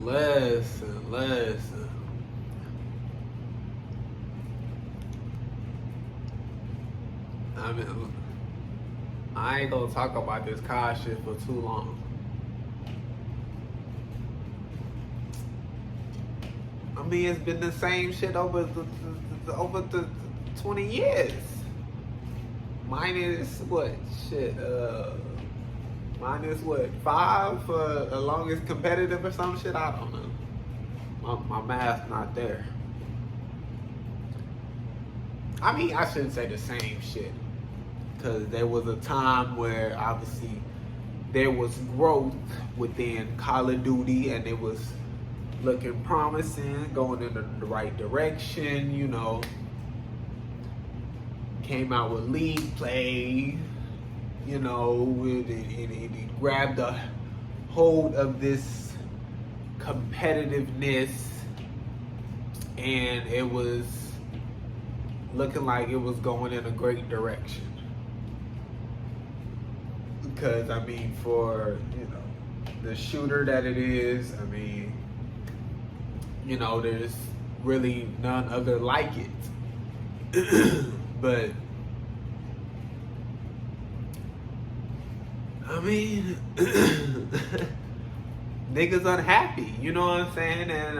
Listen. I mean, I ain't gonna talk about this car shit for too long. I mean, it's been the same shit over the 20 years. Minus what? Shit, minus what? 5 for the longest competitive or some shit? I don't know. My math's not there. I mean, I shouldn't say the same shit. Because there was a time where obviously there was growth within Call of Duty and it was looking promising, going in the right direction, you know. Came out with league play, you know, it grabbed a hold of this competitiveness and it was looking like it was going in a great direction. Because, I mean, for, you know, the shooter that it is, I mean, you know, there's really none other like it. But, I mean, niggas unhappy, you know what I'm saying? And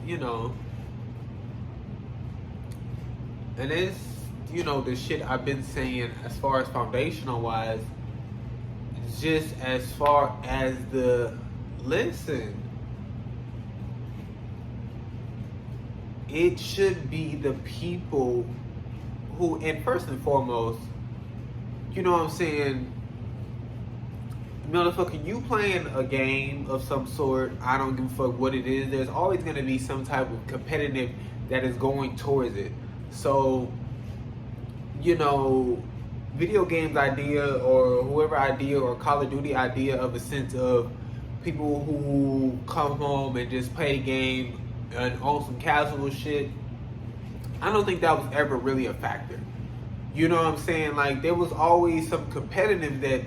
you know, and it's, you know, the shit I've been saying as far as foundational wise, just as far as listen, it should be the people who, and first and foremost, you know what I'm saying, motherfucker, you playing a game of some sort, I don't give a fuck what it is, there's always going to be some type of competitive that is going towards it. So, you know, video games idea or whoever idea or Call of Duty idea of a sense of people who come home and just play the game and on some casual shit, I don't think that was ever really a factor. You know what I'm saying? Like, there was always some competitiveness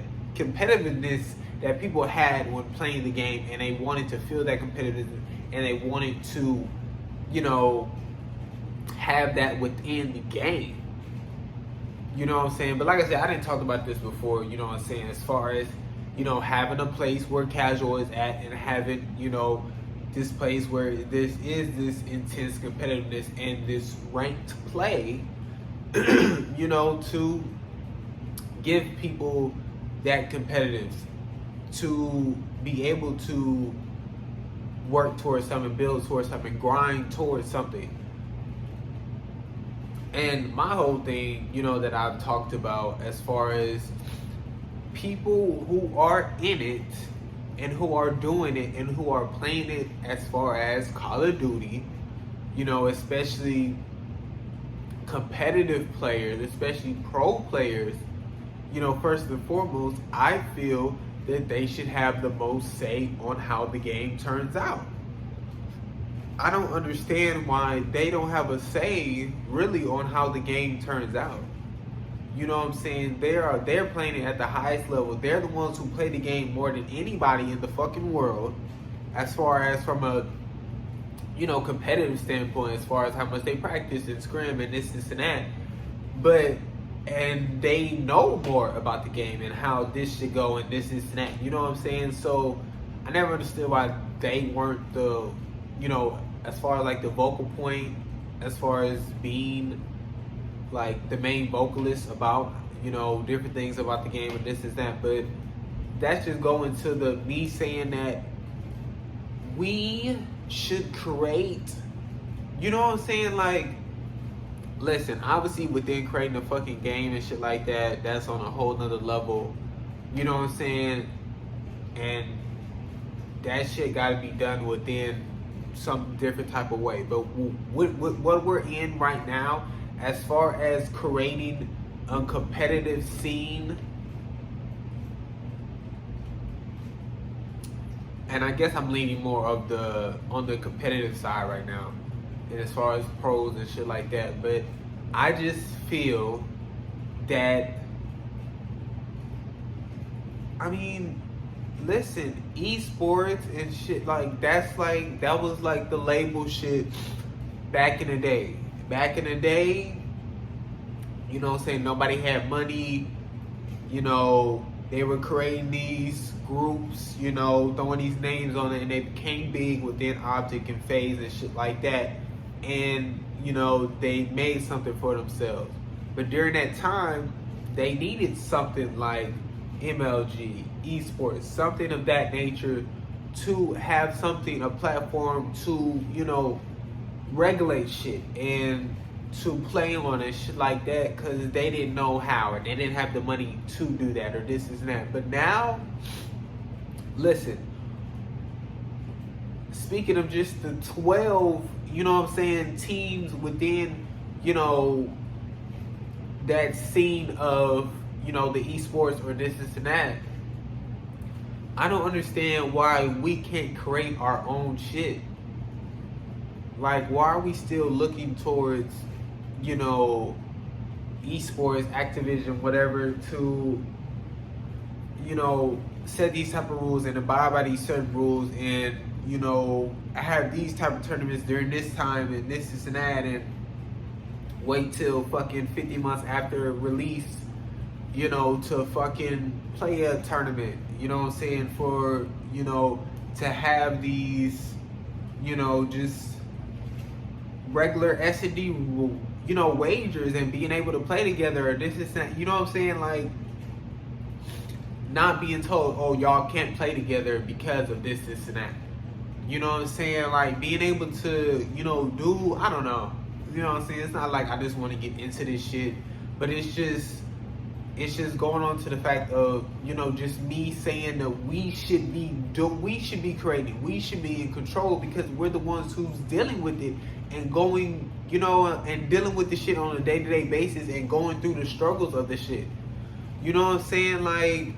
that people had when playing the game, and they wanted to feel that competitiveness, and they wanted to, you know, have that within the game. You know what I'm saying? But like I said, I didn't talk about this before, you know what I'm saying, as far as, you know, having a place where casual is at and having, you know, this place where this is this intense competitiveness and this ranked play, you know, to give people that competitive, to be able to work towards something, build towards something, grind towards something. And my whole thing, you know, that I've talked about as far as people who are in it and who are doing it and who are playing it as far as Call of Duty, you know, especially competitive players, especially pro players, you know, first and foremost, I feel that they should have the most say on how the game turns out. I don't understand why they don't have a say really on how the game turns out. You know what I'm saying? They're playing it at the highest level. They're the ones who play the game more than anybody in the fucking world, as far as from a, you know, competitive standpoint, as far as how much they practice and scrim and this and that. But, and they know more about the game and how this should go and this and that. You know what I'm saying? So I never understood why they weren't the, you know, as far as like the vocal point, as far as being like the main vocalist about, you know, different things about the game and this and that. But that's just going to the me saying that we should create, you know what I'm saying? Like, listen, obviously within creating a fucking game and shit like that, that's on a whole nother level. You know what I'm saying? And that shit gotta be done within some different type of way. But what we're in right now, as far as creating a competitive scene, and I guess I'm leaning more of on the competitive side right now, and as far as pros and shit like that. But I just feel that, I mean, listen, esports and shit that was like the label shit back in the day. Back in the day, you know what I'm saying, nobody had money, you know, they were creating these groups, you know, throwing these names on it, and they became big within Object and Phase and shit like that. And, you know, they made something for themselves. But during that time, they needed something like MLG, esports, something of that nature to have something, a platform to, you know, regulate shit and to play on and shit like that, because they didn't know how and they didn't have the money to do that or this and that. But now, listen, speaking of just the 12, you know what I'm saying, teams within, you know, that scene of, you know, the esports or this and that, I don't understand why we can't create our own shit. Like, why are we still looking towards, you know, esports, Activision, whatever, to, you know, set these type of rules and abide by these certain rules, and, you know, have these type of tournaments during this time and this and that, and wait till fucking 50 months after release, you know, to fucking play a tournament, you know what I'm saying, for, you know, to have these, you know, just regular S&D, you know, wagers and being able to play together or this is that, you know what I'm saying, like, not being told, oh, y'all can't play together because of this and that, you know what I'm saying, like, being able to, you know, do, I don't know, you know what I'm saying, it's not like I just want to get into this shit, but it's just going on to the fact of, you know, just me saying that we should be creating, we should be in control, because we're the ones who's dealing with it and going, you know, and dealing with the shit on a day-to-day basis and going through the struggles of the shit. You know what I'm saying? Like,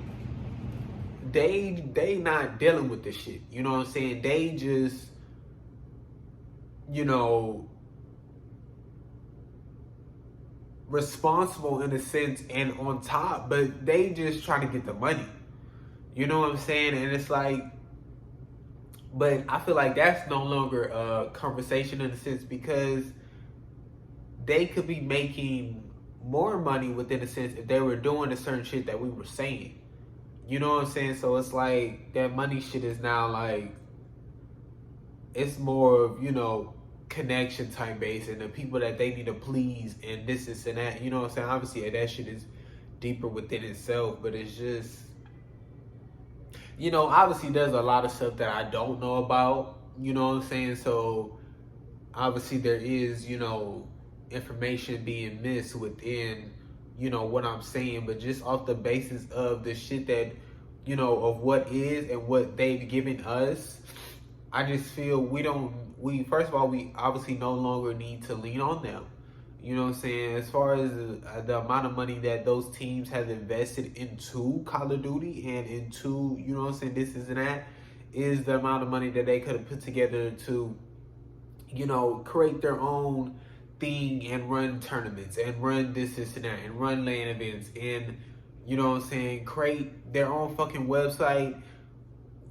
they not dealing with the shit. You know what I'm saying? They just, you know, responsible in a sense and on top, but they just trying to get the money. You know what I'm saying? And it's like, but I feel like that's no longer a conversation in a sense, because they could be making more money within a sense if they were doing a certain shit that we were saying. You know what I'm saying? So it's like that money shit is now like, it's more of, you know, connection type base and the people that they need to please and this and that. You know what I'm saying? Obviously that shit is deeper within itself, but it's just, you know, obviously there's a lot of stuff that I don't know about, you know what I'm saying? So obviously there is, you know, information being missed within, you know, what I'm saying, but just off the basis of the shit that, you know, of what is and what they've given us, I just feel we first of all, we obviously no longer need to lean on them. You know what I'm saying? As far as the amount of money that those teams have invested into Call of Duty and into, you know what I'm saying, this and that, is the amount of money that they could have put together to, you know, create their own thing and run tournaments and run this and that and run LAN events and, you know what I'm saying, create their own fucking website,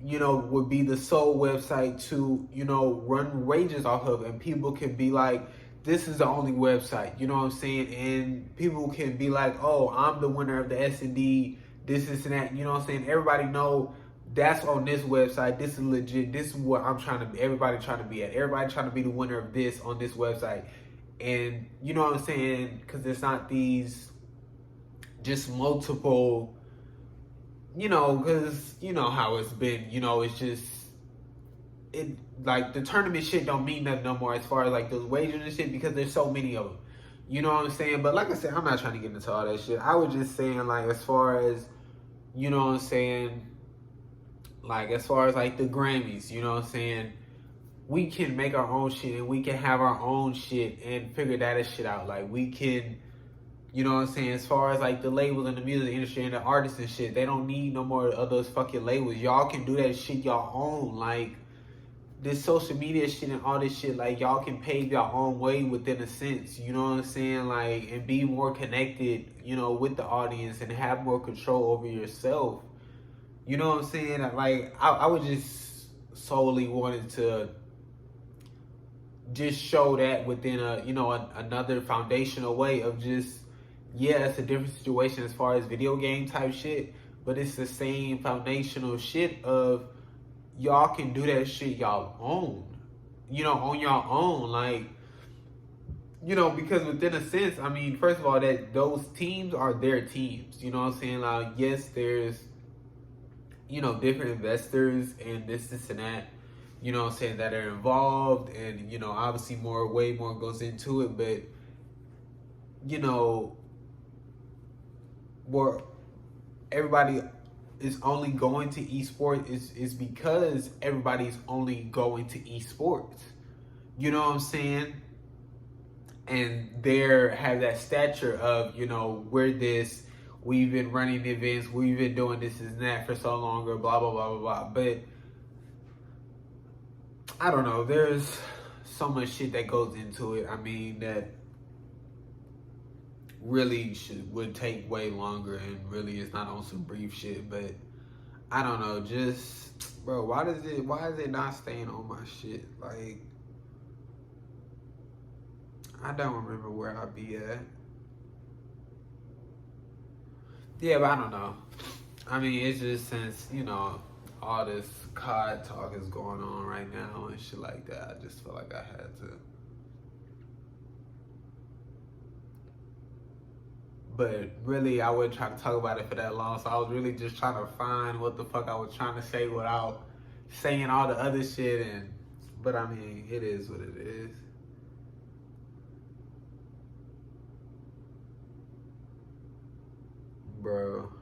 you know, would be the sole website to, you know, run wages off of, and people can be like, this is the only website, you know what I'm saying, and people can be like, oh, I'm the winner of the S&D, this and that, you know what I'm saying, everybody know that's on this website, this is legit, this is what I'm trying to be, everybody trying to be at, everybody trying to be the winner of this on this website, and you know what I'm saying, because it's not these just multiple, you know, because you know how it's been, you know, it's just, it, like, the tournament shit don't mean nothing no more as far as like those wagers and shit, because there's so many of them, you know what I'm saying. But like I said, I'm not trying to get into all that shit. I was just saying, like, as far as, you know what I'm saying, like, as far as like the Grammys, you know what I'm saying, we can make our own shit and we can have our own shit and figure that shit out. Like, we can, you know what I'm saying, as far as like the labels and the music industry and the artists and shit, they don't need no more of those fucking labels. Y'all can do that shit y'all own. Like, this social media shit and all this shit, like, y'all can pave your own way within a sense, you know what I'm saying, like, and be more connected, you know, with the audience and have more control over yourself, You know what I'm saying? Like, I would just solely wanted to just show that within another foundational way of just, yeah, it's a different situation as far as video game type shit, but it's the same foundational shit of y'all can do that shit y'all own, on your own, like, because within a sense, I mean, first of all, that those teams are their teams, you know what I'm saying? Like, yes, there's, different investors and this and that, what I'm saying, that are involved, and, obviously way more goes into it, but, where everybody is only going to esports is because everybody's only going to esports. You know what I'm saying? And there have that stature of, we're this, we've been running events, we've been doing this and that for so long, or blah, blah, blah, blah, blah. But I don't know, there's so much shit that goes into it. I mean, that really would take way longer, and really is not on some brief shit. But I don't know, just, bro, why is it not staying on my shit? Like, I don't remember where I be at. Yeah, but I don't know. I mean, it's just since, all this COD talk is going on right now and shit like that, I just felt like I had to. But really, I wouldn't try to talk about it for that long, so I was really just trying to find what the fuck I was trying to say without saying all the other shit. But I mean, it is what it is. Bro.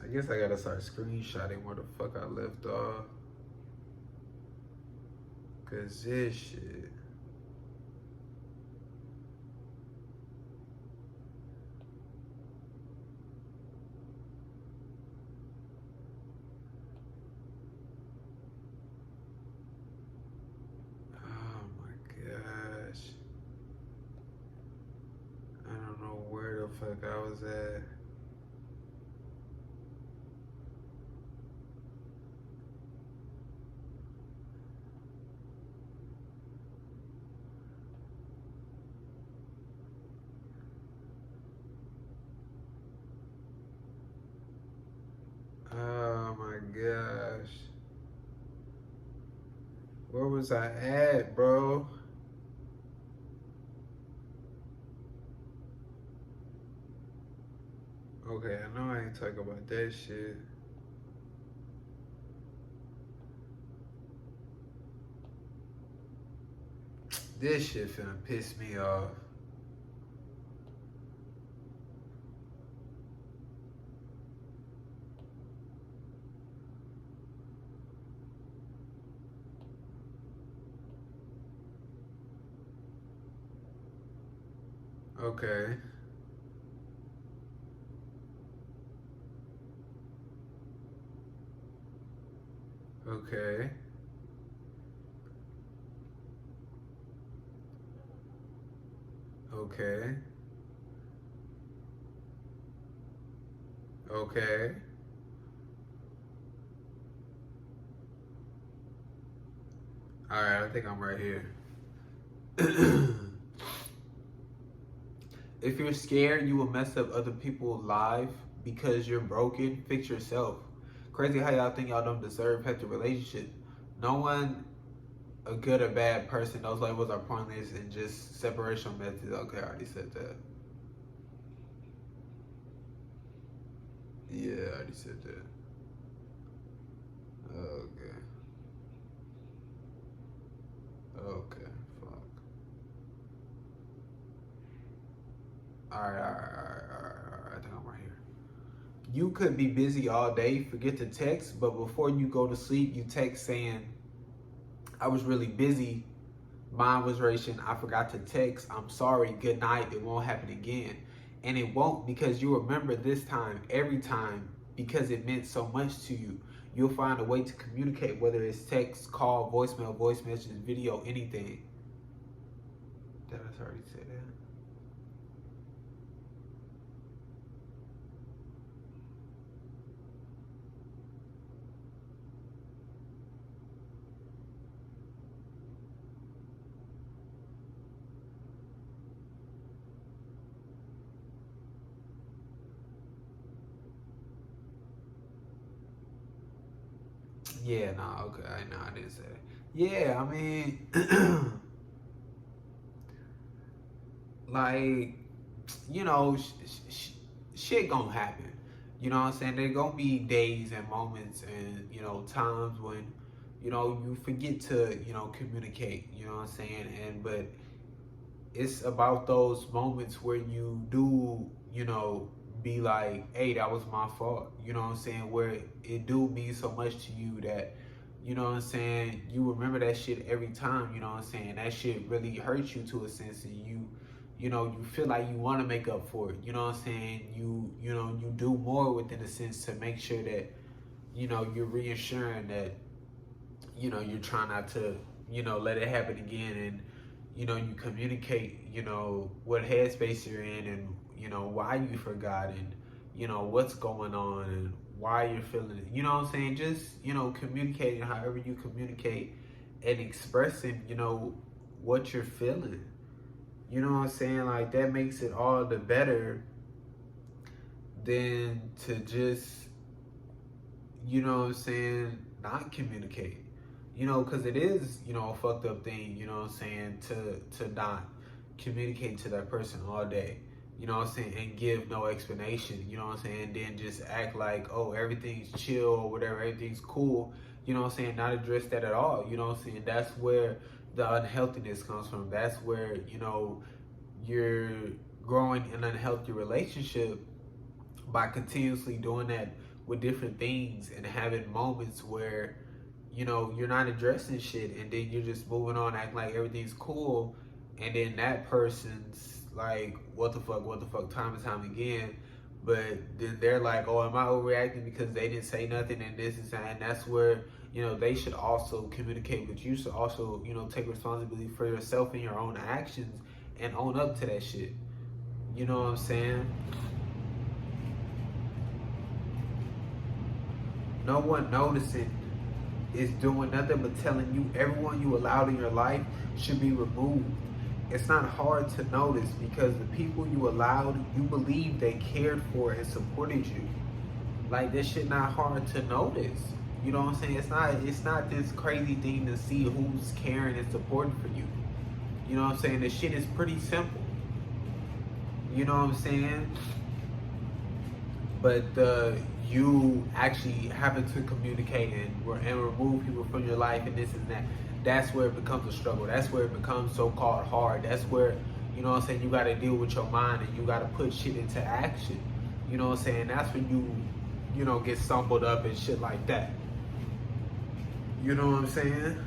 I guess I gotta start screenshotting where the fuck I left off. Cause this shit. Oh my gosh. I don't know where the fuck I was at. Oh my gosh. Where was I at, bro? Okay, I know I ain't talking about that shit. This shit finna piss me off. Okay. Okay. Okay. Okay. Alright, I think I'm right here. If you're scared you will mess up other people's lives because you're broken, fix yourself. Crazy how y'all think y'all don't deserve healthy relationship. No one, a good or bad person, those labels are pointless and just separational methods. Okay, I already said that. Yeah, I already said that. Okay. Okay. Fuck. Alright. I think I'm right here. You could be busy all day, forget to text, but before you go to sleep, you text saying, I was really busy. Mine was racing. I forgot to text. I'm sorry. Good night. It won't happen again. And it won't, because you remember this time, every time, because it meant so much to you. You'll find a way to communicate, whether it's text, call, voicemail, voice message, video, anything. Did I already say that? Yeah, no, okay, no, I didn't say that. Yeah, I mean, like, you know, shit gonna happen. You know what I'm saying? There gonna be days and moments and, you know, times when, you know, you forget to, you know, communicate. You know what I'm saying? But it's about those moments where you do, you know, be like, hey, that was my fault. You know what I'm saying? Where it do mean so much to you that, you know what I'm saying, you remember that shit every time, you know what I'm saying? That shit really hurts you to a sense, and you know, you feel like you want to make up for it. You know what I'm saying? You know, you do more within a sense to make sure that, you know, you're reassuring that, you know, you're trying not to, you know, let it happen again. And, you know, you communicate, you know, what headspace you're in, and, you know, why you forgot, and, you know, what's going on, and why you're feeling it. You know what I'm saying? Just, you know, communicating however you communicate, and expressing, you know, what you're feeling. You know what I'm saying? Like, that makes it all the better than to just, you know what I'm saying, not communicate. You know, because it is, you know, a fucked up thing, you know what I'm saying, to not communicate to that person all day. You know what I'm saying, and give no explanation. You know what I'm saying, and then just act like, oh, everything's chill or whatever, everything's cool. You know what I'm saying, not address that at all. You know what I'm saying, that's where the unhealthiness comes from. That's where, you know, you're growing an unhealthy relationship by continuously doing that with different things, and having moments where, you know, you're not addressing shit, and then you're just moving on, acting like everything's cool, and then that person's like, what the fuck, time and time again. But then they're like, oh, am I overreacting because they didn't say nothing, and this is that. And that's where, you know, they should also communicate with you. So also, you know, take responsibility for yourself and your own actions, and own up to that shit. You know what I'm saying? No one noticing is doing nothing but telling you everyone you allowed in your life should be removed. It's not hard to notice, because the people you allowed, you believe they cared for and supported you. Like, this shit not hard to notice. You know what I'm saying? It's not this crazy thing to see who's caring and supporting for you. You know what I'm saying? This shit is pretty simple. You know what I'm saying? But you actually having to communicate and remove people from your life, and this and that, that's where it becomes a struggle. That's where it becomes so-called hard. That's where, you know what I'm saying, you got to deal with your mind, and you got to put shit into action. You know what I'm saying? That's when you know, get stumbled up and shit like that. You know what I'm saying?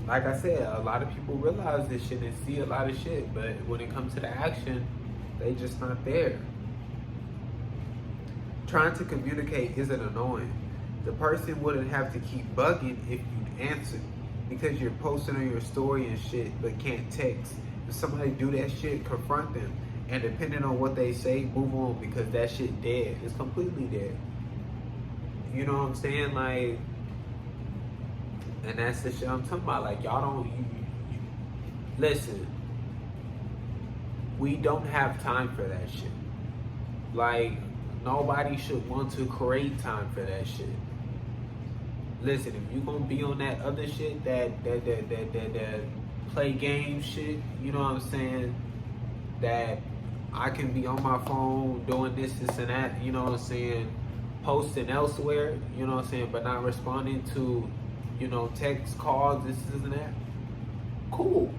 Like I said, a lot of people realize this shit and see a lot of shit, but when it comes to the action, they just not there. Trying to communicate isn't annoying. The person wouldn't have to keep bugging if you'd answer, because you're posting on your story and shit but can't text. If somebody do that shit, confront them. And depending on what they say, move on, because that shit dead. It's completely dead. You know what I'm saying? Like, and that's the shit I'm talking about. Like, y'all don't, listen, we don't have time for that shit. Like, nobody should want to create time for that shit. Listen, if you gonna be on that other shit, that play game shit, you know what I'm saying? That I can be on my phone doing this and that, you know what I'm saying? Posting elsewhere, you know what I'm saying? But not responding to, you know, text, calls, this and that. Cool.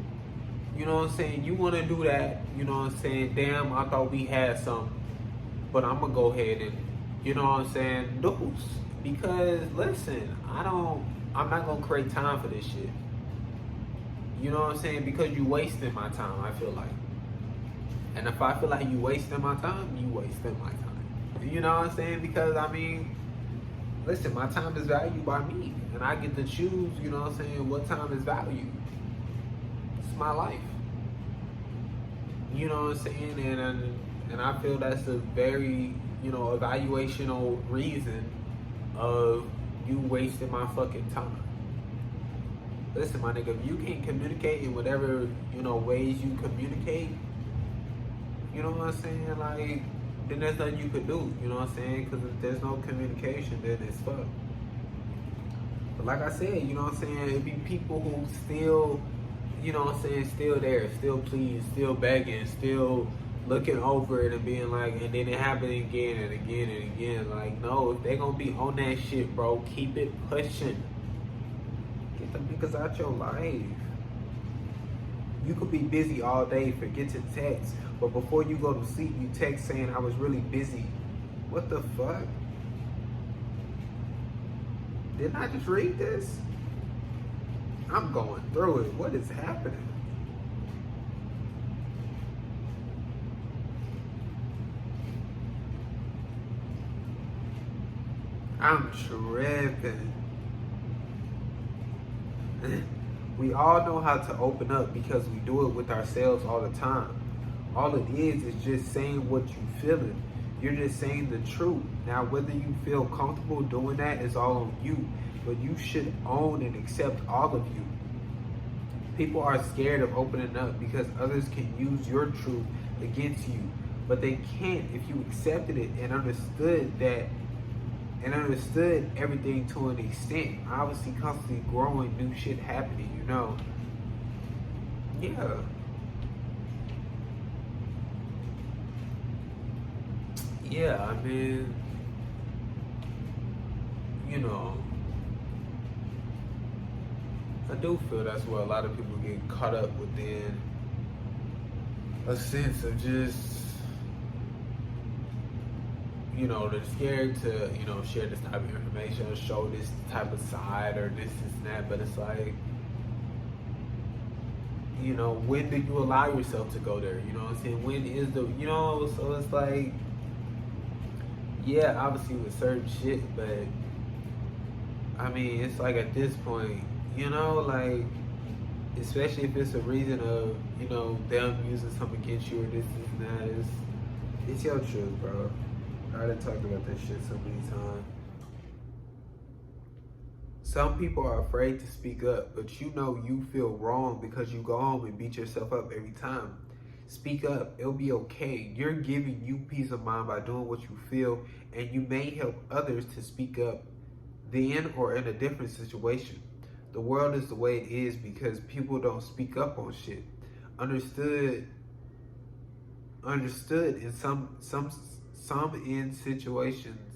You know what I'm saying? You wanna do that, you know what I'm saying? Damn, I thought we had something. But I'm gonna go ahead and, you know what I'm saying, deuce. Because listen, I'm not gonna create time for this shit. You know what I'm saying? Because you wasting my time, I feel like. And if I feel like you wasting my time, you wasting my time. You know what I'm saying? Because I mean, listen, my time is valued by me, and I get to choose, you know what I'm saying, what time is valued. It's my life. You know what I'm saying? And I feel that's a very, you know, evaluational reason of you wasting my fucking time. Listen, my nigga, if you can't communicate in whatever, you know, ways you communicate, you know what I'm saying? Like, then there's nothing you could do, you know what I'm saying? Because if there's no communication, then it's fucked. But like I said, you know what I'm saying, it be people who still, you know what I'm saying, still there, still pleased, still begging, still looking over it and being like, and then it happening again and again and again. Like, no, if they gonna be on that shit, bro, keep it pushing. Get them niggas out your life. You could be busy all day, forget to text, but before you go to sleep, you text saying I was really busy. What the fuck? Didn't I just read this? I'm going through it. What is happening? I'm tripping. We all know how to open up because we do it with ourselves all the time. All it is just saying what you feeling. You're just saying the truth. Now, whether you feel comfortable doing that is all on you, but you should own and accept all of you. People are scared of opening up because others can use your truth against you, but they can't if you accepted it and understood everything to an extent. Obviously, constantly growing, new shit happening, you know. Yeah. Yeah, I mean, you know, I do feel that's where a lot of people get caught up within a sense of just, you know, they're scared to, you know, share this type of information or show this type of side or this and that, but it's like, you know, when do you allow yourself to go there? You know what I'm saying? When is the, you know, so it's like, yeah, obviously with certain shit, but I mean, it's like at this point, you know, like, especially if it's a reason of, you know, them using something against you or this and that, it's your truth, bro. I done talked about this shit so many times. Some people are afraid to speak up, but you know you feel wrong because you go home and beat yourself up every time. Speak up, it'll be okay. You're giving you peace of mind by doing what you feel, and you may help others to speak up then or in a different situation. The world is the way it is because people don't speak up on shit. Understood in some in situations.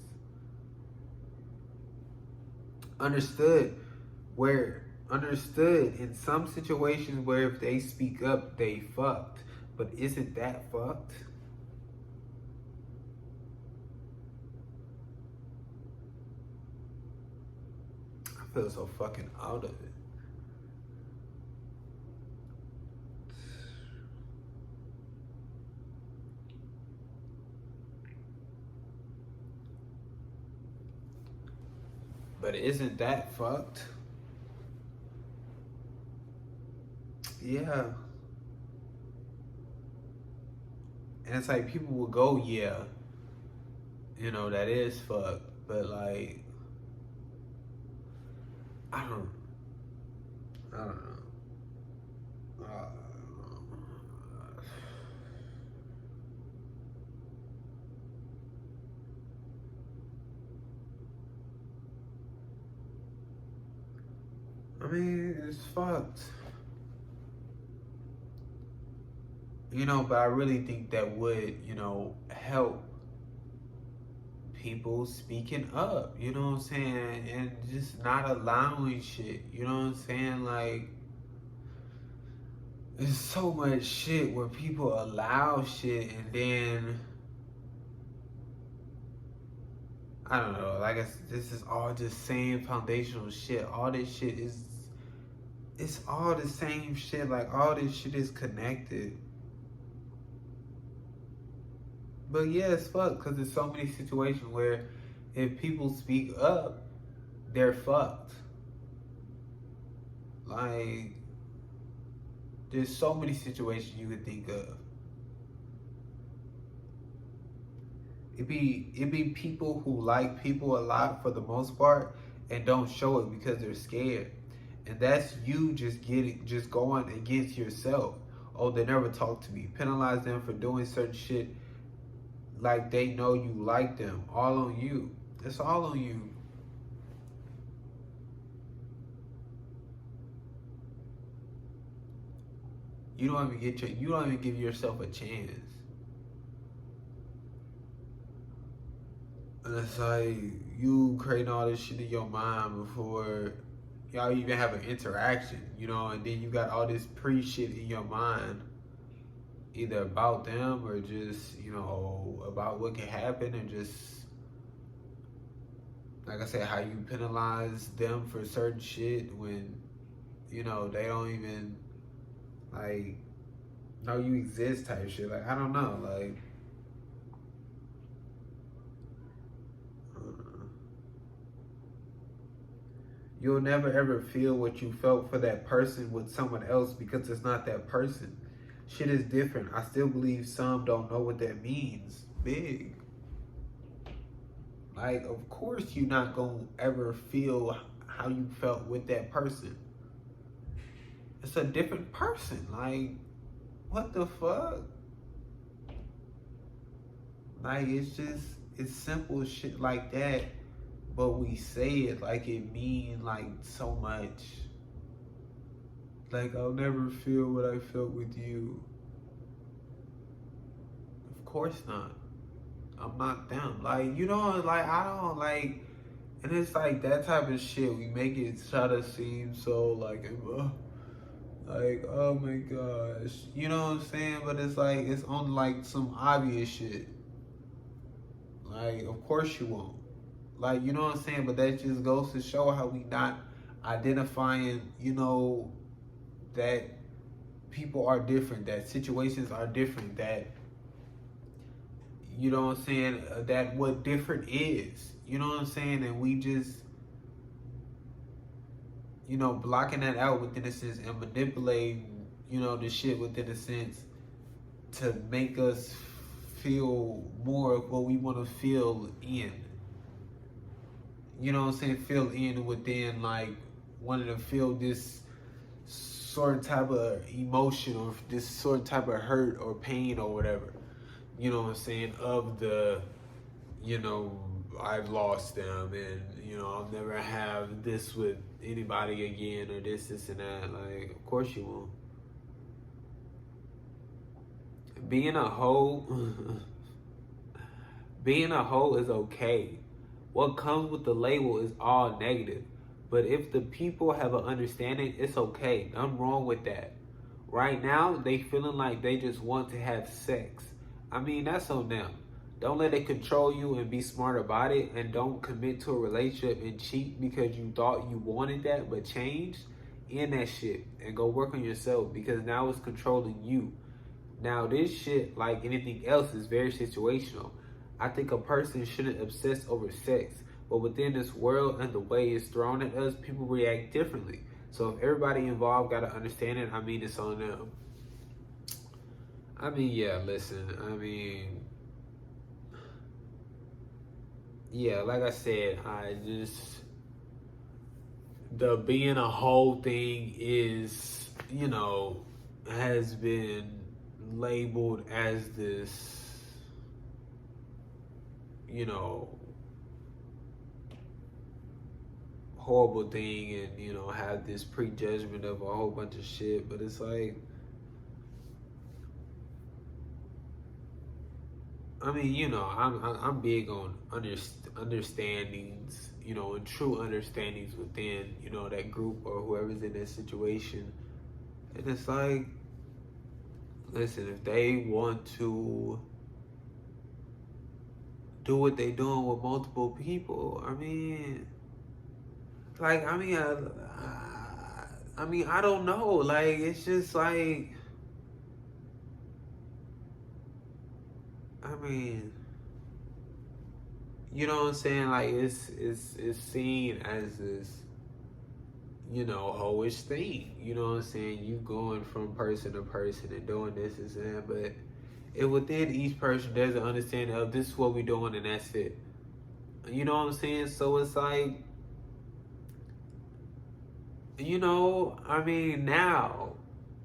Understood in some situations where if they speak up, they fucked. But isn't that fucked? I feel so fucking out of it. But isn't that fucked? Yeah. And it's like people will go, yeah, you know, that is fucked. But like, I don't know. I mean, it's fucked. You know, but I really think that would, you know, help people speaking up, you know what I'm saying? And just not allowing shit, you know what I'm saying? Like, there's so much shit where people allow shit and then, I don't know, like this is all just same foundational shit. All this shit it's all the same shit. Like, all this shit is connected. But yeah, it's fucked because there's so many situations where if people speak up, they're fucked. Like, there's so many situations you could think of. It be people who like people a lot for the most part and don't show it because they're scared. And that's you just going against yourself. Oh, they never talk to me. Penalize them for doing certain shit like they know you like them. All on you. It's all on you. you don't even give yourself a chance. And it's like you creating all this shit in your mind before y'all even have an interaction, and then you got all this pre-shit in your mind, either about them or just, about what can happen, and just, like I said, how you penalize them for certain shit when, they don't even, like, know you exist type shit. Like, I don't know, like, you'll never ever feel what you felt for that person with someone else because it's not that person. Shit is different. I still believe some don't know what that means. Big. Like, of course you're not gonna ever feel how you felt with that person. It's a different person. Like, what the fuck? Like, it's simple shit like that, but we say it like it mean like so much. Like, I'll never feel what I felt with you. Of course not. I'm not them. Like, like, I don't, like, and it's like that type of shit. We make it try to seem so, like, oh my gosh. You know what I'm saying? But it's like, it's on, like, some obvious shit. Like, of course you won't. Like, you know what I'm saying? But that just goes to show how we not identifying, that people are different, that situations are different, that, you know what I'm saying, that what different is, you know what I'm saying, and we just, blocking that out within a sense and manipulating, the shit within a sense to make us feel more of what we want to feel in. You know what I'm saying? Feel in within, like, wanting to feel this certain type of emotion or this certain type of hurt or pain or whatever. You know what I'm saying? Of the, I've lost them and, I'll never have this with anybody again or this and that. Like, of course you won't. Being a hoe, being a hoe is okay. What comes with the label is all negative. But if the people have an understanding, it's okay. Nothing wrong with that. Right now, they feeling like they just want to have sex. I mean, that's on them. Don't let it control you and be smart about it. And don't commit to a relationship and cheat because you thought you wanted that but changed. End that shit and go work on yourself because now it's controlling you. Now, this shit, like anything else, is very situational. I think a person shouldn't obsess over sex, but within this world and the way it's thrown at us, people react differently. So if everybody involved got to understand it, I mean, it's on them. I mean, yeah, listen, yeah, like I said, the being a whole thing is, has been labeled as this, horrible thing and, have this prejudgment of a whole bunch of shit. But it's like, I mean, I'm big on understandings, and true understandings within, that group or whoever's in that situation. And it's like, listen, if they want to do what they doing with multiple people, I mean, like, I don't know. Like, it's just like, I mean, you know what I'm saying? Like, it's seen as this, hoish thing. You know what I'm saying? You going from person to person and doing this and that, but if within each person there's an understanding of this is what we're doing and that's it. You know what I'm saying? So it's like, now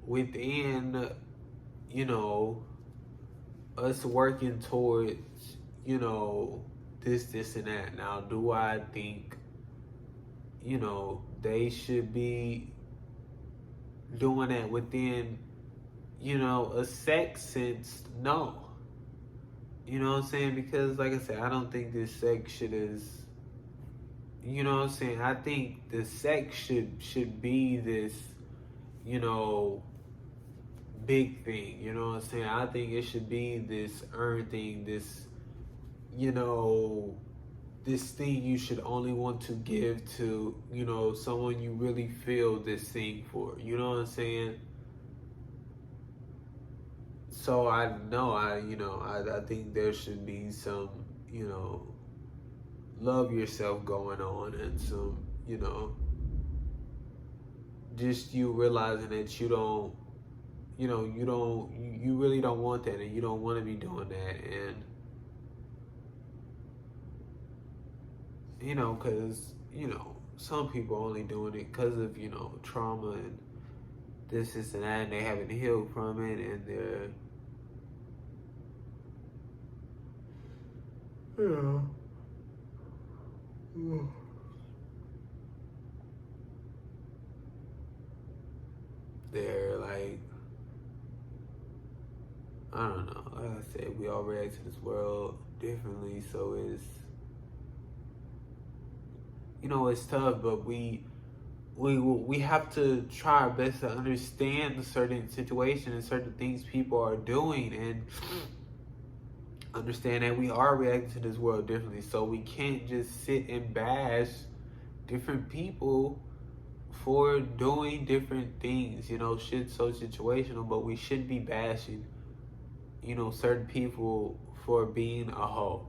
within, us working towards, this and that. Now, do I think, they should be doing that within, a sex sense, no. You know what I'm saying? Because, like I said, I don't think this sex shit is. You know what I'm saying? I think the sex should be this, you know, big thing. You know what I'm saying? I think it should be this earned thing, this, you know, this thing you should only want to give to, someone you really feel this thing for. You know what I'm saying? So I know I think there should be some, love yourself going on, and some, just you realizing that you really don't want that, and you don't want to be doing that. And because some people only doing it because of trauma and this and that, and they haven't healed from it, and they're they're like, I don't know. Like I said, we all react to this world differently, so it's tough, but we have to try our best to understand certain situations and certain things people are doing, and understand that we are reacting to this world differently. So we can't just sit and bash different people for doing different things. Shit's so situational, but we shouldn't be bashing, certain people for being a hoe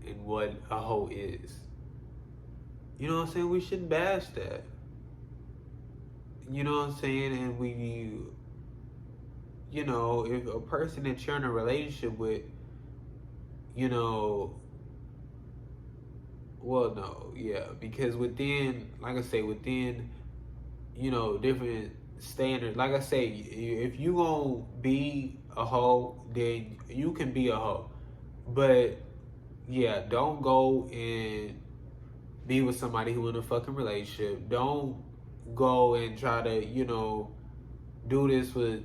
and what a hoe is. You know what I'm saying? We shouldn't bash that. You know what I'm saying? And if a person that you're in a relationship with, well, no, yeah, because within, like I say, within, different standards, like I say, if you gonna be a hoe, then you can be a hoe. But, yeah, don't go and be with somebody who in a fucking relationship. Don't go and try to, do this with,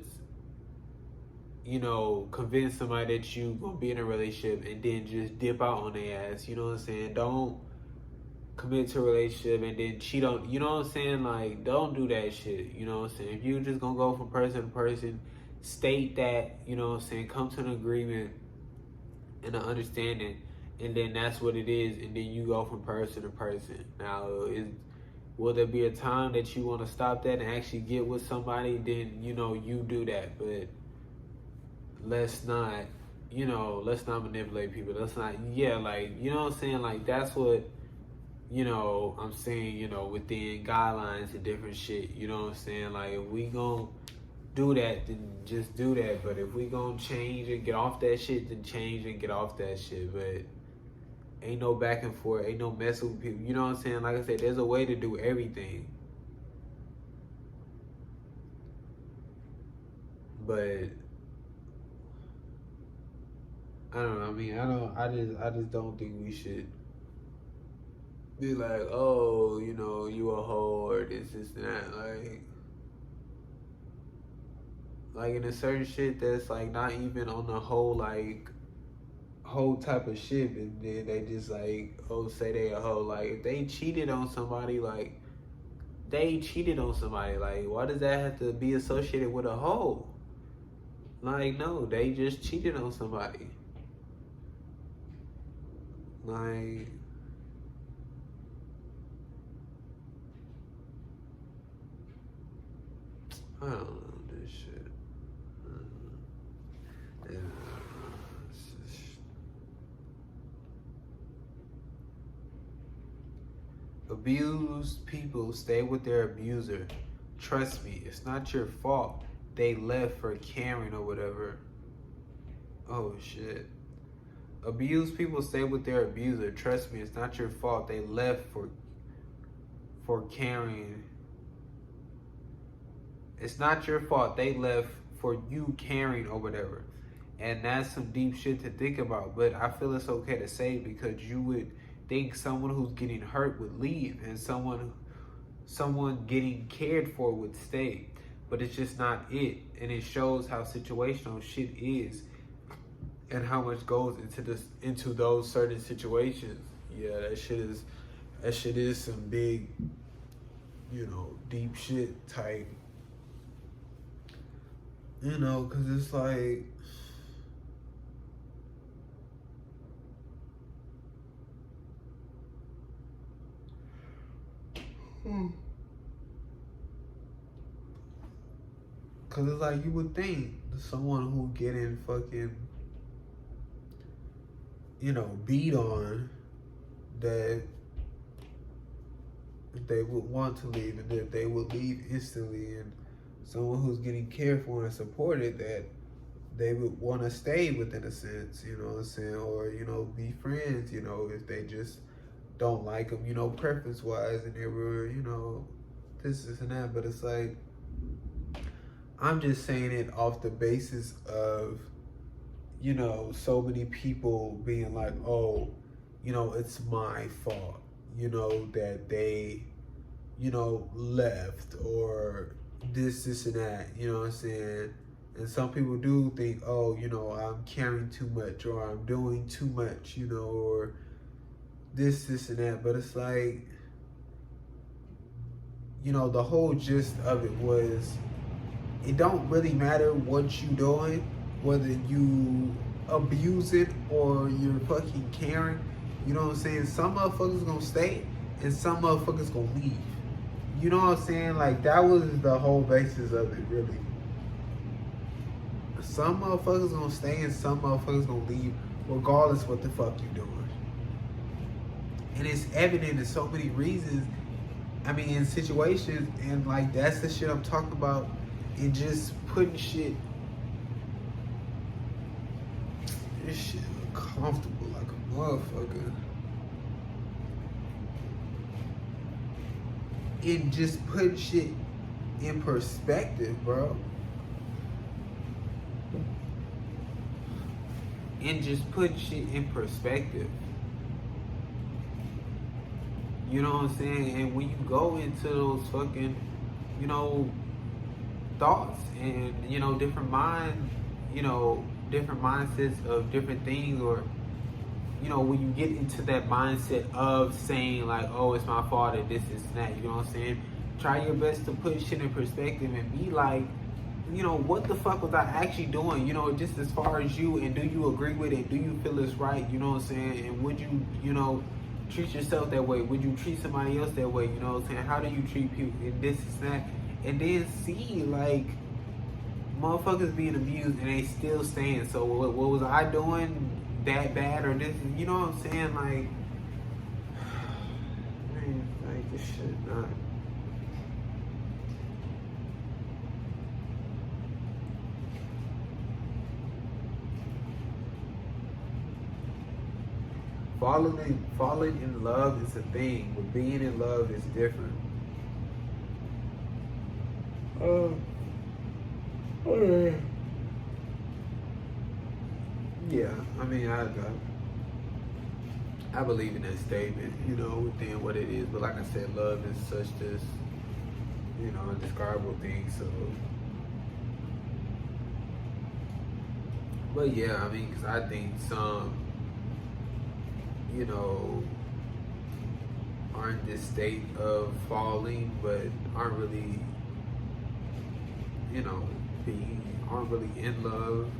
convince somebody that you gonna be in a relationship and then just dip out on their ass. You know what I'm saying? Don't commit to a relationship and then cheat on. You know what I'm saying? Like, don't do that shit. You know what I'm saying? If you just gonna go from person to person, state that. You know what I'm saying? Come to an agreement and an understanding, and then that's what it is. And then you go from person to person. Now, will there be a time that you want to stop that and actually get with somebody? Then you do that, but let's not manipulate people. Let's not, like, you know what I'm saying? Like, that's what, I'm saying, within guidelines and different shit, you know what I'm saying? Like, if we gonna do that, then just do that. But if we gonna change and get off that shit, then change and get off that shit. But ain't no back and forth, ain't no messing with people. You know what I'm saying? Like I said, there's a way to do everything. But I don't know. I mean, I just don't think we should be like, oh, you a hoe or this and that. Like in a certain shit that's like not even on the whole type of shit, and then they just like, oh, say they a hoe. Like, if they cheated on somebody, like, they cheated on somebody. Like, why does that have to be associated with a hoe? Like, no, they just cheated on somebody. Like, I don't know this shit. Abused people stay with their abuser. Trust me, it's not your fault they left for caring or whatever. Oh shit. Abused people stay with their abuser. Trust me, it's not your fault they left for caring. It's not your fault they left for you caring or whatever. And that's some deep shit to think about. But I feel it's okay to say, because you would think someone who's getting hurt would leave, and someone getting cared for would stay. but it's just not it. And it shows how situational shit is and how much goes into those certain situations. Yeah, that shit is some big, deep shit type. Cause it's like, cause it's like you would think someone who getting fucking, beat on, that they would want to leave and that they would leave instantly, and someone who's getting cared for and supported, that they would want to stay within a sense, you know what I'm saying, or be friends, if they just don't like them, preference wise, and they were, this and that. But it's like, I'm just saying it off the basis of, so many people being like, oh, it's my fault, that they, left, or this and that, you know what I'm saying? And some people do think, oh, I'm caring too much, or I'm doing too much, or this and that. But it's like, the whole gist of it was, it don't really matter what you doing, whether you abuse it or you're fucking caring. You know what I'm saying? Some motherfuckers gonna stay and some motherfuckers gonna leave. You know what I'm saying? Like, that was the whole basis of it, really. Some motherfuckers gonna stay and some motherfuckers gonna leave, regardless what the fuck you doing. And it's evident in so many reasons. I mean, in situations, and like, that's the shit I'm talking about. And just putting shit, this shit uncomfortable like a motherfucker. And just putting shit in perspective, bro. And just putting shit in perspective. You know what I'm saying? And when you go into those fucking, thoughts and, different different mindsets of different things, or, when you get into that mindset of saying like, oh, it's my fault and this and that, you know what I'm saying? Try your best to put shit in perspective and be like, what the fuck was I actually doing? Just as far as you, and do you agree with it? Do you feel it's right? You know what I'm saying? And would you, treat yourself that way? Would you treat somebody else that way? You know what I'm saying? How do you treat people and this and that? And then see, like, motherfuckers being abused and they still staying. So what was I doing that bad, or this? You know what I'm saying? Like, man, like, this shit not. Falling in love is a thing, but being in love is different. Yeah, I mean, I believe in that statement, within what it is. But like I said, love is such this, indescribable thing. So, but yeah, I mean, because I think some, are in this state of falling, but aren't really, aren't really in love.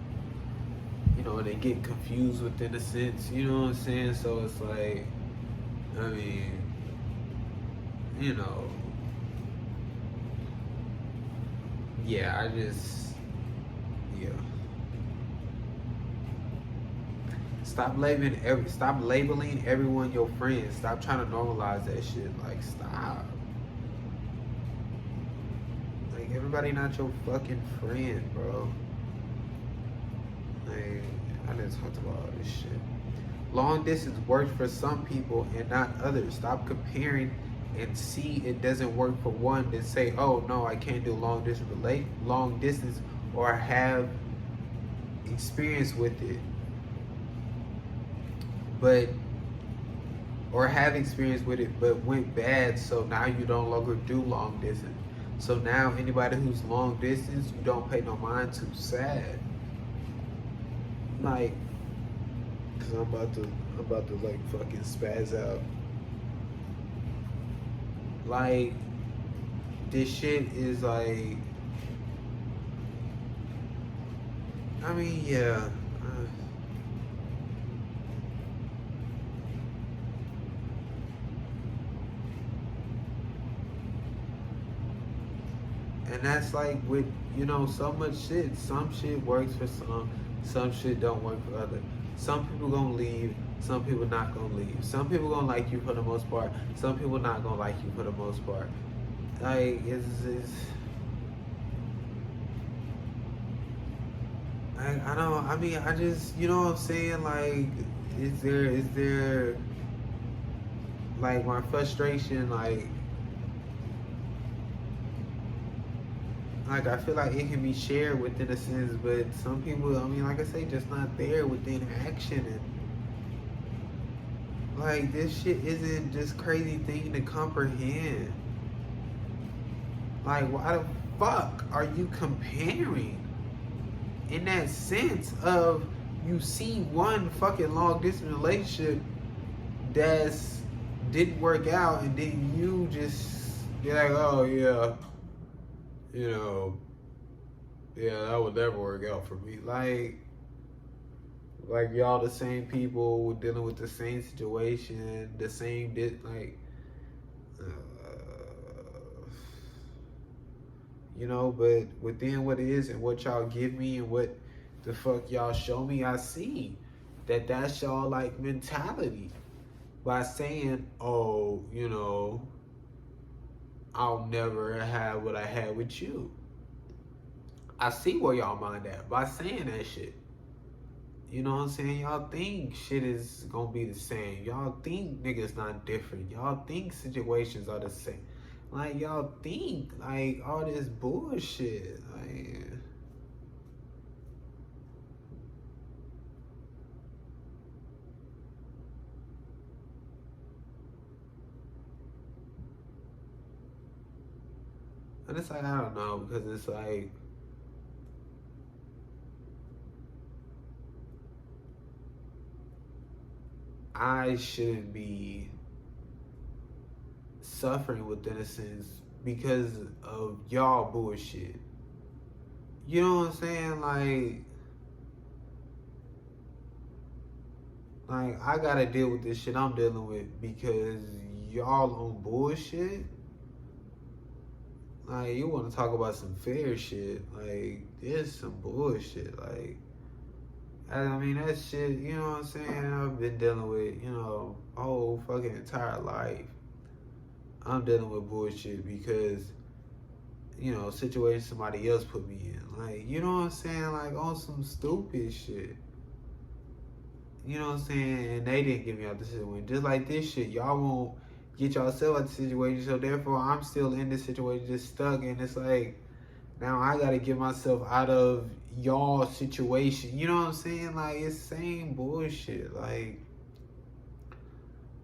They get confused within a sense, you know what I'm saying? So it's like, I mean, yeah, Stop labeling everyone your friend. Stop trying to normalize that shit. Like, stop. Like, everybody not your fucking friend, bro. Like, I didn't talk about all this shit. Long distance works for some people and not others. Stop comparing and see it doesn't work for one, then say, oh no, I can't do long distance or have experience with it. But went bad, so now you no longer do long distance. So now anybody who's long distance, you don't pay no mind to. Sad. Like, cause I'm about to like fucking spaz out. Like, this shit is like, I mean, yeah. And that's like with, so much shit. Some shit works for some shit don't work for others. Some people gonna leave, some people not gonna leave. Some people gonna like you for the most part, some people not gonna like you for the most part. Like, it's I don't, I mean, I just, you know what I'm saying? Like, is there, like, my frustration, like I feel like it can be shared within a sense, but some people, I mean, like I say, just not there within action. And like, this shit isn't just crazy thing to comprehend. Like, why the fuck are you comparing in that sense of, you see one fucking long distance relationship that's didn't work out, and then you just be like, oh yeah, you know, yeah, that would never work out for me. Like y'all the same people dealing with the same situation, the same uh, but within what it is and what y'all give me and what the fuck y'all show me, I see that that's y'all like mentality by saying, oh, I'll never have what I had with you. I see where y'all mind at by saying that shit. You know what I'm saying? Y'all think shit is gonna be the same. Y'all think niggas not different. Y'all think situations are the same. Like, y'all think like all this bullshit. Like, and it's like, I don't know, because it's like, I shouldn't be suffering with innocence because of y'all bullshit. You know what I'm saying? Like I gotta deal with this shit I'm dealing with because y'all on bullshit. Like, you want to talk about some fair shit? Like, there's some bullshit. Like, I mean, that shit. You know what I'm saying? I've been dealing with, whole fucking entire life. I'm dealing with bullshit because, situation somebody else put me in. Like, you know what I'm saying? Like, on some stupid shit. You know what I'm saying? And they didn't get me out the situation. Just like this shit, y'all won't get yourself out the situation. So therefore, I'm still in this situation, just stuck. And it's like, now I gotta get myself out of y'all situation. You know what I'm saying? Like, it's same bullshit. Like,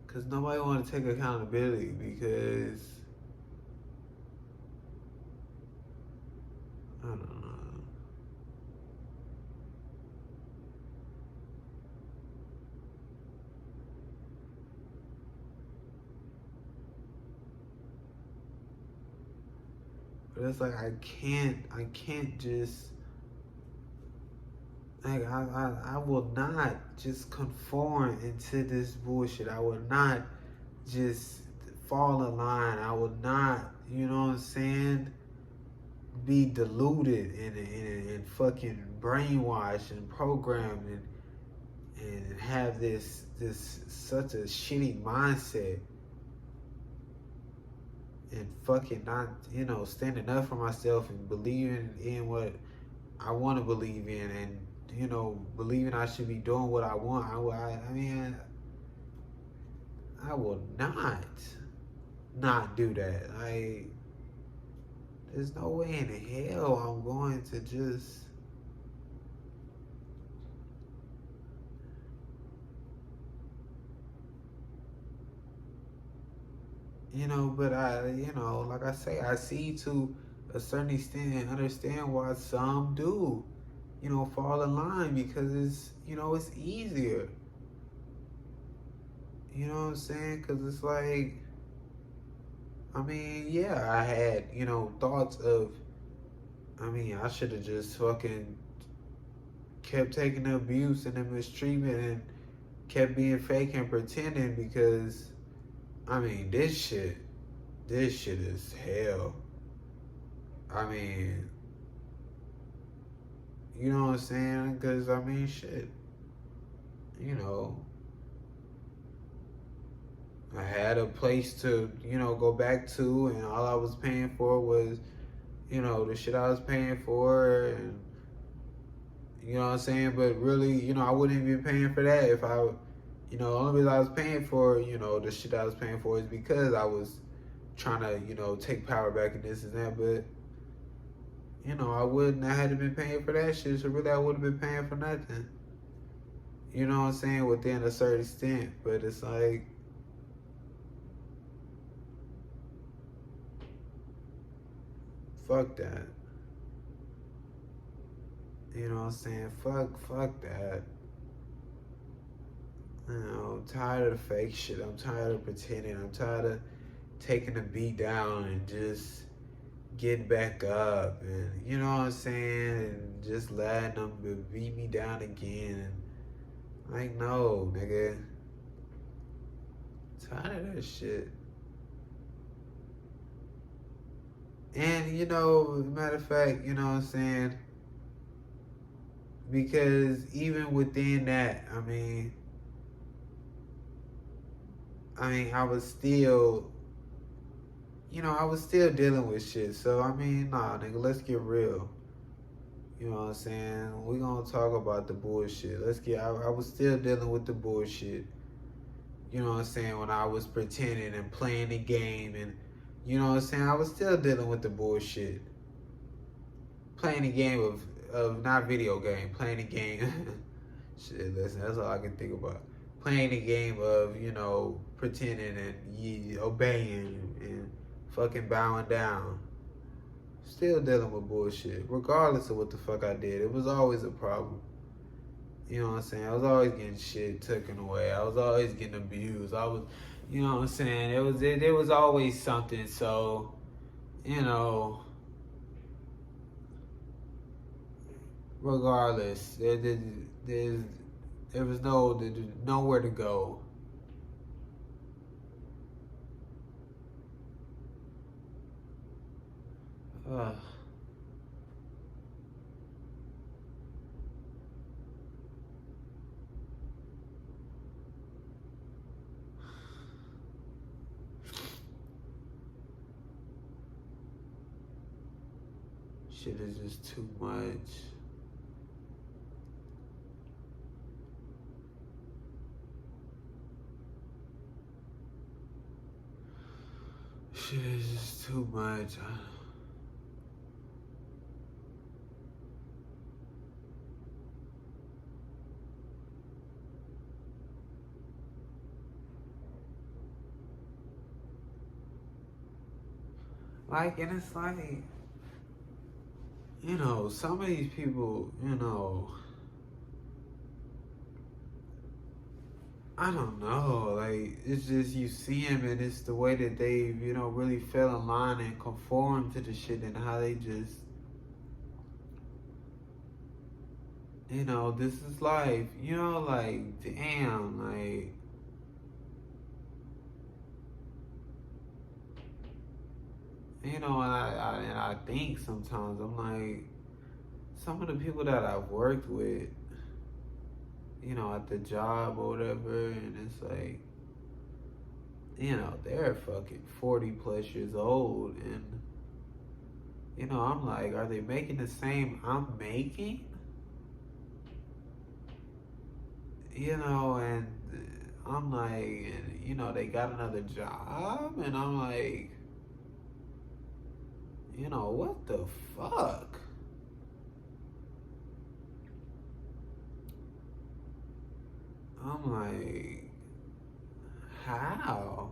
cause nobody want to take accountability because I don't know. But it's like I can't just like I will not just conform into this bullshit. I will not just fall in line. I will not, you know what I'm saying, be deluded and fucking brainwashed and programmed and have this such a shitty mindset and fucking not, standing up for myself and believing in what I want to believe in, and believing I should be doing what I want. I mean, I will not do that. There's no way in hell I'm going to just, but like I say, I see to a certain extent, understand why some do, fall in line because it's easier. You know what I'm saying? Because it's like, I mean, yeah, I had, thoughts of, I mean, I should have just fucking kept taking the abuse and the mistreatment and kept being fake and pretending because, I mean, this shit is hell. I mean, you know what I'm saying? Because, I mean, shit, you know, I had a place to, go back to, and all I was paying for was, the shit I was paying for, and you know what I'm saying? But really, I wouldn't even be paying for that if the only reason I was paying for, the shit I was paying for is because I was trying to, take power back and this and that. But, I wouldn't have had to been paying for that shit. So really, I would have been paying for nothing. You know what I'm saying? Within a certain extent. But it's like, fuck that. You know what I'm saying? Fuck that. I'm tired of the fake shit. I'm tired of pretending. I'm tired of taking the beat down and just get back up, and you know what I'm saying, and just letting them beat me down again. And like, no, nigga, tired of that shit. And matter of fact, you know what I'm saying, because even within that, I was still, I was still dealing with shit. So nah, nigga, let's get real. You know what I'm saying? We gonna talk about the bullshit. I was still dealing with the bullshit. You know what I'm saying? When I was pretending and playing the game, and you know what I'm saying? I was still dealing with the bullshit. Playing the game of not video game, playing the game. Shit, listen, that's all I can think about. Playing the game of, pretending and obeying and fucking bowing down. Still dealing with bullshit, regardless of what the fuck I did. It was always a problem. You know what I'm saying? I was always getting shit taken away. I was always getting abused. You know what I'm saying? There was always something. So, regardless, there was nowhere to go. Shit is just too much. Shit is just too much. Like, and it's like, some of these people, I don't know, like, it's just you see them and it's the way that they, really fell in line and conform to the shit and how they just, this is life, like, damn, like, and I think sometimes I'm like, some of the people that I've worked with, at the job or whatever, and it's like, they're fucking 40 plus years old, and, I'm like, are they making the same I'm making? And I'm like, they got another job, and I'm like, what the fuck? I'm like, how?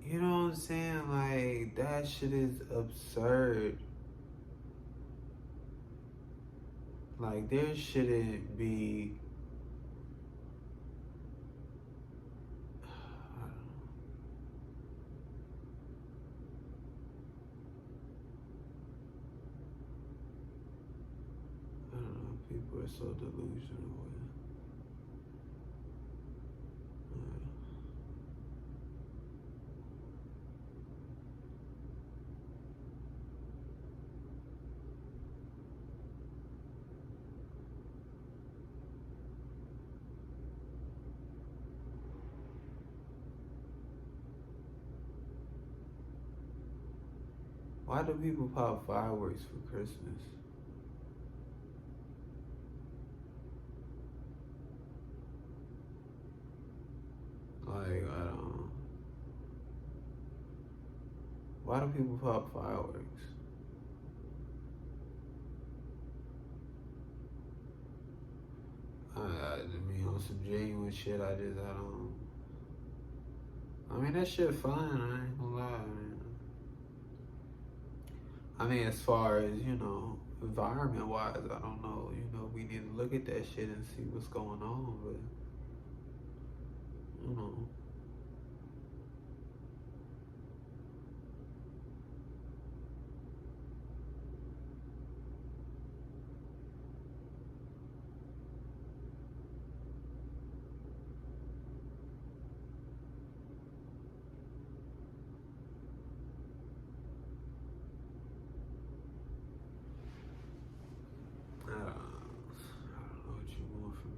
You know what what I'm saying? Like, that shit is absurd. Like, there shouldn't be. I don't know. People are so delusional. Why do people pop fireworks for Christmas? Like, I don't. Why do people pop fireworks? I mean, on some genuine shit, I don't. I mean, that shit fun, I ain't gonna lie, man. I mean, as far as, environment wise, I don't know. We need to look at that shit and see what's going on, but, you know. I don't know what you want from me.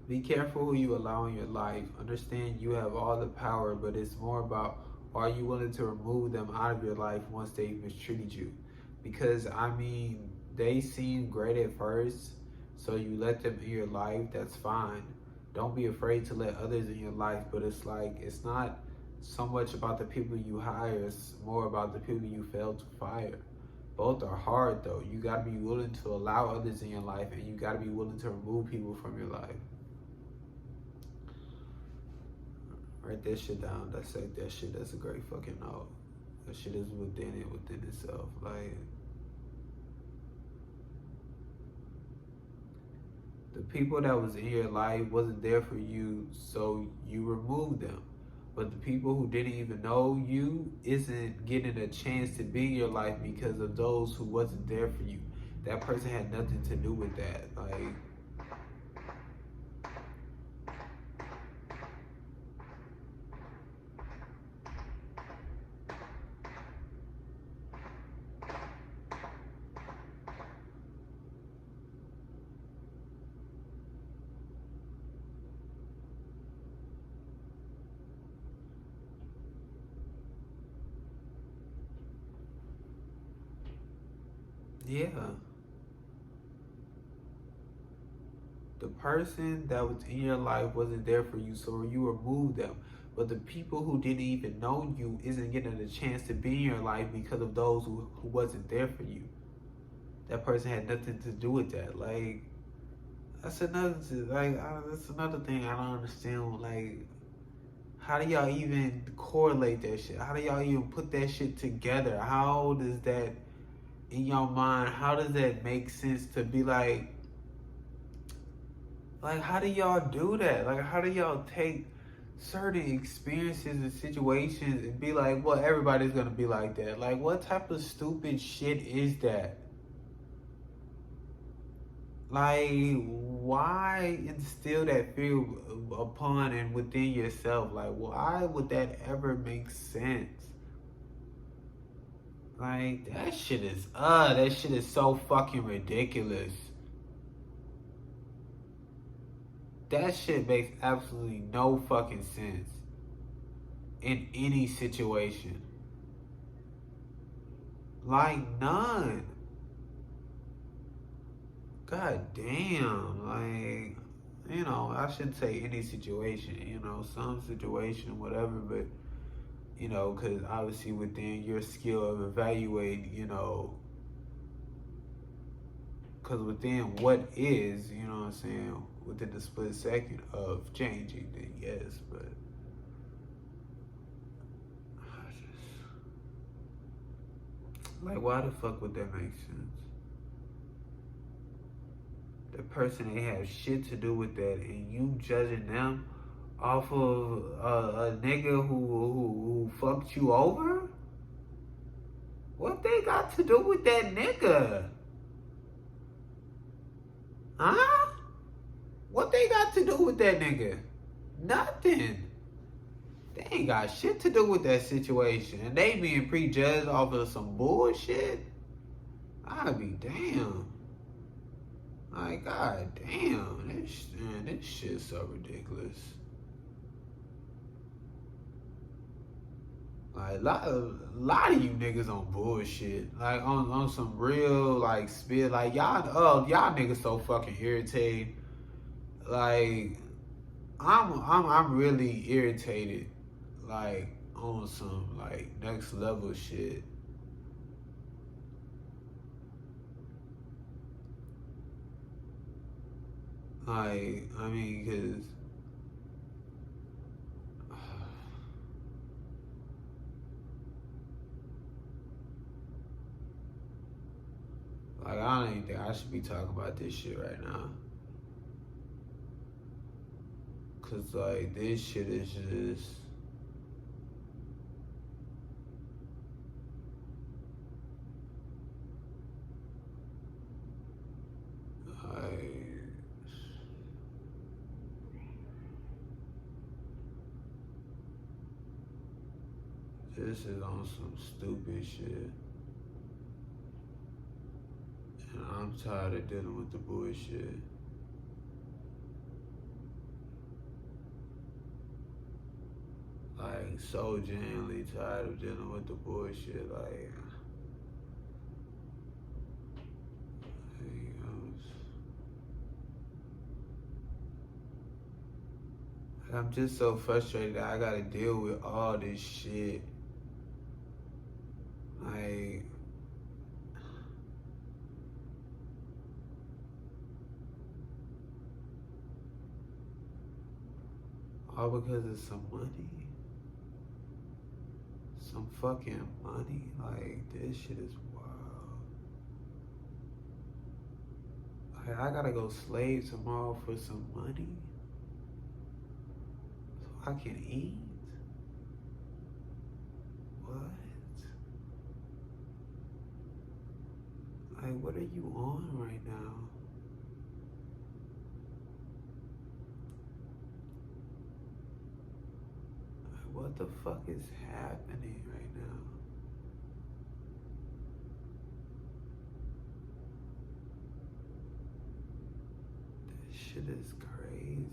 Be careful who you allow in your life. Understand you have all the power, but it's more about, are you willing to remove them out of your life once they mistreated you? Because, I mean, they seem great at first, so you let them in your life, that's fine. Don't be afraid to let others in your life, but it's like, it's not so much about the people you hire, it's more about the people you fail to fire. Both are hard though. You gotta be willing to allow others in your life, and you gotta be willing to remove people from your life. Write that shit down. Dissect that shit. That's a great fucking note. That shit is within itself. Like, the people that was in your life wasn't there for you, so you removed them. But the people who didn't even know you isn't getting a chance to be in your life because of those who wasn't there for you. That person had nothing to do with that. Like, yeah. The person that was in your life wasn't there for you, so you removed them. But the people who didn't even know you isn't getting a chance to be in your life because of those who wasn't there for you. That person had nothing to do with that. Like, that's another thing I don't understand. Like, how do y'all even correlate that shit? How do y'all even put that shit together? How does that, in your mind, how does that make sense to be like, how do y'all do that? Like, how do y'all take certain experiences and situations and be like, well, everybody's gonna be like that? Like, what type of stupid shit is that? Like, why instill that fear upon and within yourself? Like, why would that ever make sense? Like, that shit is so fucking ridiculous. That shit makes absolutely no fucking sense in any situation. Like, none. God damn. Like, I shouldn't say any situation, some situation, whatever, but, because obviously within your skill of evaluating, because within what is, what I'm saying, within the split second of changing, then yes, but I just, like, why the fuck would that make sense? The person ain't have shit to do with that, and you judging them off of a nigga who fucked you over? What they got to do with that nigga? Huh? What they got to do with that nigga? Nothing. They ain't got shit to do with that situation. And they being prejudged off of some bullshit? I'd be damn. Like, god damn. This shit's so ridiculous. Like, a lot of you niggas on bullshit. Like, on some real, like, spit. Like, y'all niggas so fucking irritating. Like, I'm really irritated. Like, on some, like, next level shit. Like, I mean, because like, I don't even think I should be talking about this shit right now. Cause like, this shit is just like, this is on some stupid shit. And I'm tired of dealing with the bullshit. Like, so genuinely tired of dealing with the bullshit. Like, I'm just so frustrated that I gotta deal with all this shit. Like, all because of some money. Some fucking money. Like, this shit is wild. Like, I gotta go slave tomorrow for some money so I can eat? What? Like, what are you on right now? Like, what the fuck is happening right now? This shit is crazy.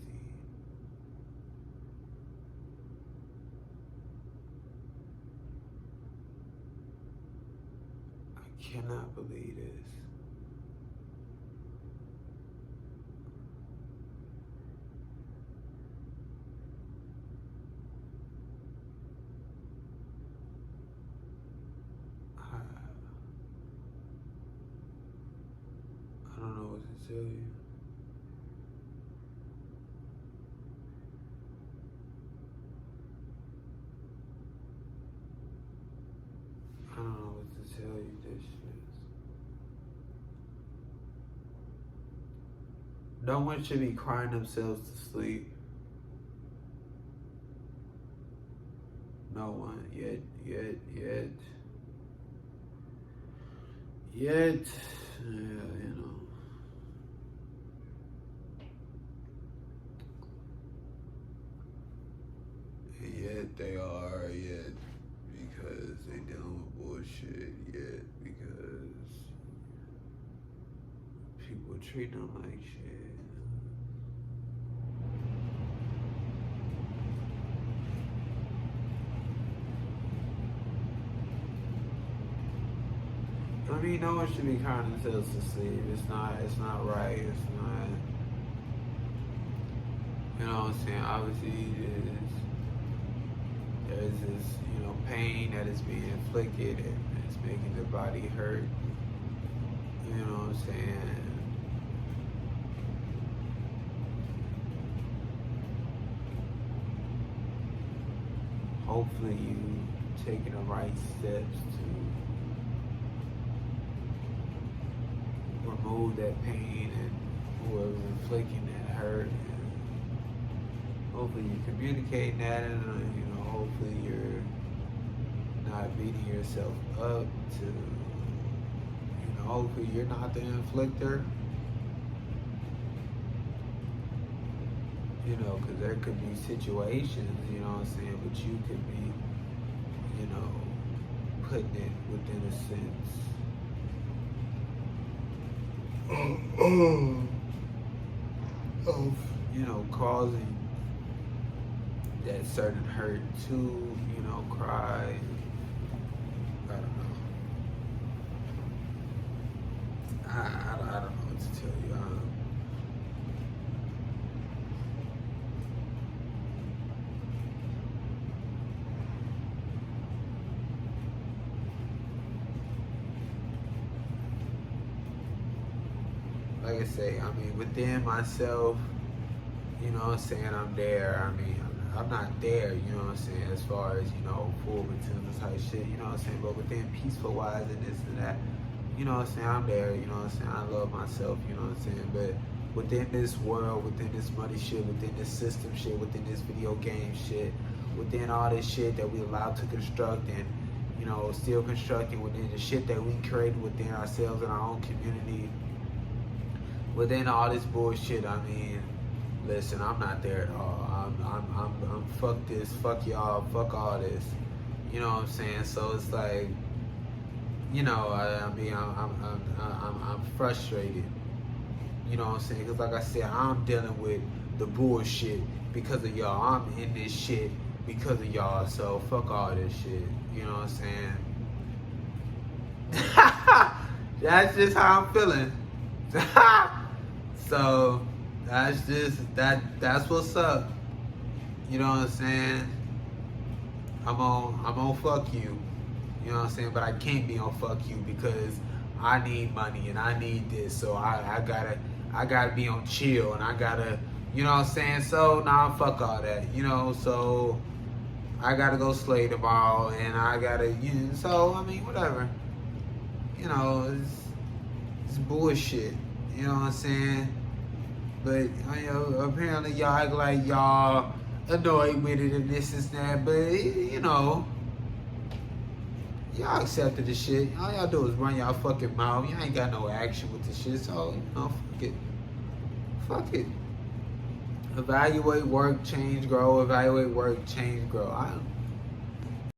I cannot believe this. I don't know what to tell you. I don't know what to tell you. This shit. No one should be crying themselves to sleep. No one. Yet. Yeah, you know. And yet they are, yet because they dealing with bullshit, yet because people treat them like shit. I mean, no one should be crying themselves to sleep. It's not right. It's not, you know what I'm saying? Obviously, there's this, you know, pain that is being inflicted and it's making the body hurt. You know what I'm saying? hopefully you taking the right steps to remove that pain and whoever's inflicting that hurt. And hopefully you're communicating that, and hopefully you're not beating yourself up to, hopefully you're not the inflictor. Because there could be situations, but you could be, putting it within a sense of, causing that certain hurt to, cry. I don't know. I don't know what to tell you. Like I say, within myself, I'm there. I'm not there, as far as, full material type shit, but within peaceful wise and this and that, I'm there, I love myself, but within this world, within this money shit, within this system shit, within this video game shit, within all this shit that we allowed to construct and, still constructing within the shit that we created within ourselves and our own community, within all this bullshit, listen, I'm not there at all. I'm fuck this, fuck y'all, fuck all this. You know what I'm saying? So it's like, I'm frustrated. You know what I'm saying? Because like I said, I'm dealing with the bullshit because of y'all. I'm in this shit because of y'all. So fuck all this shit. You know what I'm saying? That's just how I'm feeling. So that's just that's what's up. You know what I'm saying? I'm on fuck you. You know what I'm saying? But I can't be on fuck you because I need money and I need this. So I gotta be on chill and I gotta, you know what I'm saying? So nah, fuck all that. So I gotta go slay tomorrow and I gotta, whatever. It's bullshit. You know what I'm saying? But apparently y'all act like y'all annoyed with it and this and that. But y'all accepted the shit. All y'all do is run y'all fucking mouth. Y'all ain't got no action with the shit. So fuck it. Fuck it. Evaluate, work, change, grow. Evaluate, work, change, grow.